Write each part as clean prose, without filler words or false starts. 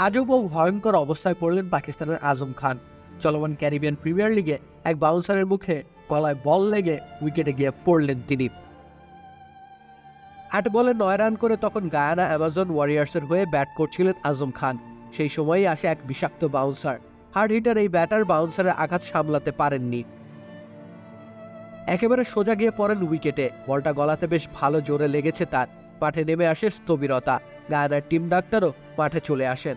আজব ও ভয়ঙ্কর অবস্থায় পড়লেন পাকিস্তানের আজম খান। চলমান ক্যারিবিয়ান প্রিমিয়ার লিগে এক বাউন্সারের মুখে গলায় বল লেগে উইকেটে গিয়ে পড়লেন তিনি। 8 বলে 9 রান করে তখন গায়ানা অ্যামাজন ওয়ারিয়ার্সের হয়ে ব্যাট করছিলেন আজম খান। সেই সময়ই আসে এক বিষাক্ত বাউন্সার। হার্ড হিটার এই ব্যাটার বাউন্সারের আঘাত সামলাতে পারেননি, একেবারে সোজা গিয়ে পড়েন উইকেটে। বলটা গলাতে বেশ ভালো জোরে লেগেছে তার। মাঠে নেমে আসে স্থবিরতা। গায়ানার টিম ডাক্তারও মাঠে চলে আসেন।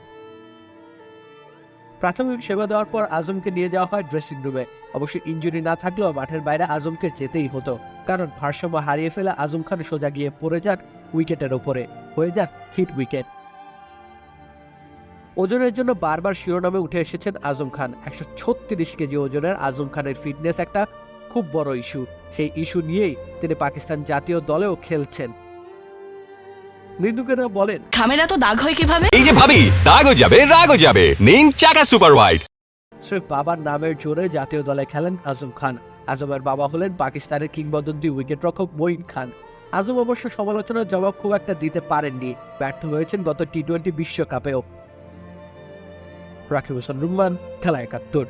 প্রাথমিক সেবা দেওয়ার পর আজমকে নিয়ে যাওয়া হয় ড্রেসিং রুমে। অবশ্য ইনজুরি না থাকলেও মাঠের বাইরে আজমকে যেতেই হতো, কারণ ভারসাম্য হারিয়ে ফেলে আজম খান সোজা গিয়ে পড়ে যান উইকেটের ওপরে, হয়ে যান হিট উইকেট। ওজনের জন্য বারবার শিরোনামে উঠে এসেছেন আজম খান। 136 কেজি ওজনের আজম খানের ফিটনেস একটা খুব বড় ইস্যু। সেই ইস্যু নিয়েই তিনি পাকিস্তান জাতীয় দলেও খেলছেন। নিন্দুকেরা বলেন, খামের এত দাগ হয় কিভাবে? এই যে ভাবি, দাগও যাবে রাগও যাবে, নিন চাকা সুপার হোয়াইট। স্রেফ বাবার নামের জোরে জাতীয় দলে খেলেন আজম খান। আজমের বাবা হলেন পাকিস্তানের কিংবদন্তি উইকেটরক্ষক মঈন খান। আজম অবশ্য সমালোচনার জবাব খুব একটা দিতে পারেননি, ব্যর্থ হয়েছেন গত টি-20 বিশ্বকাপেও। রাকিব হোসেন রুম্মান, খেলা 71।